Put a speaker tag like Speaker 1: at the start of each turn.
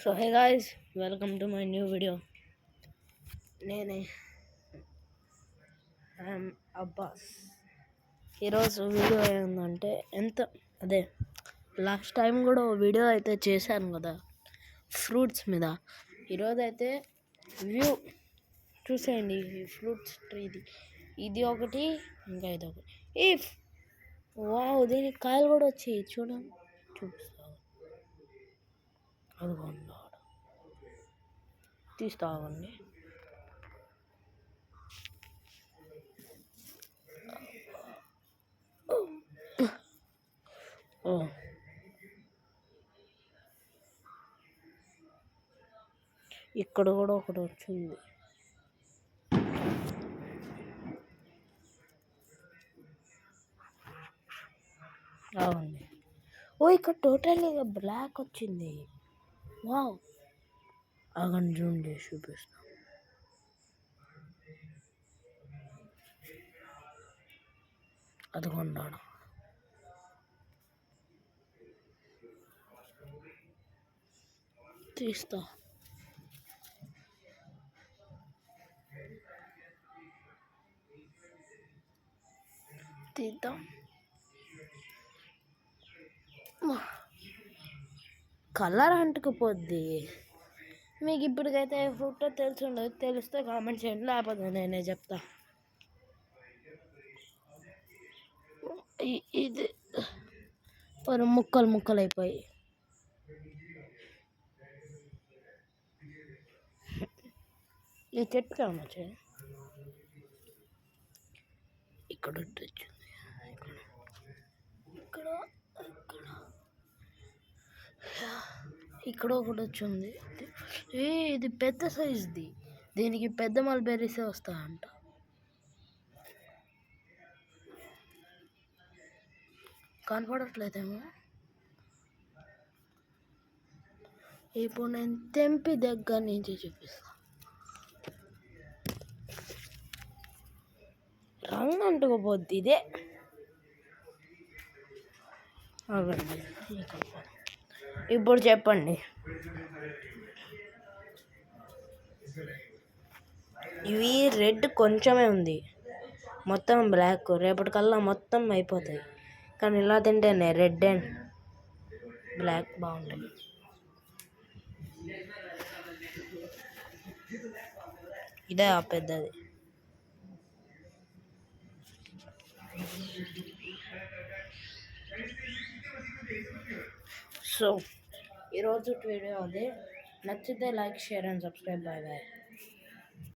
Speaker 1: So hey guys, welcome to my new video. నేనే I'm Abbas. ఈరోజు video ఏంటంటే అదే లాస్ట్ టైం కూడా వీడియో అయితే చేశాను కదా ఫ్రూట్స్ మీద. ఈరోజు అయితే వ్యూ చూసేయండి. ఈ ఫ్రూట్స్ ట్రీది ఇది ఒకటి, ఇంకా ఇది ఒకటి. వావ్, దీనికి కాయలు కూడా వచ్చాయి చూడండి. చూపిస్తాను, అదిగోండి, తీస్తామండి. ఇక్కడ కూడా ఒకటి వచ్చింది. అవునండి. ఇక్కడ టోటల్గా బ్లాక్ వచ్చింది. వావ్, ఆగండి, జూమ్ చేసి చూపిస్తాం. అదిగొండాడు. తీస్తా. తీద్దాం. కలర్ అంటుకుపోద్ది. మీకు ఇప్పటికైతే ఫ్రూట్ తెలిసి ఉండదు, తెలిస్తే కామెంట్ చేయండి, లేకపోతే నేనే చెప్తా. ఇది ముక్కలు ముక్కలు అయిపోయి. ఈ చెట్టు కావచ్చు. ఇక్కడ వచ్చింది, ఇక్కడ ఒకటి వచ్చింది. ఇది పెద్ద సైజుది. దీనికి పెద్ద మల్బెర్రీసే వస్తాయంట. కనపడట్లేదేమో. ఇప్పుడు నేను తెంపి దగ్గర నుంచి చూపిస్తా. రంగు అంటుకోపోద్ది ఇదే. ఇప్పుడు చెప్పండి, ఇవి రెడ్ కొంచెమే ఉంది, మొత్తం బ్లాక్. రేపటికల్లా మొత్తం అయిపోతాయి. కానీ ఇలా తింటేనే రెడ్ అండ్ బ్లాక్ బాగుంటాయి. ఇదే ఆ పెద్దది. సో ఈరోజు వీడియో అదే. నచ్చితే like, share and subscribe. Bye bye.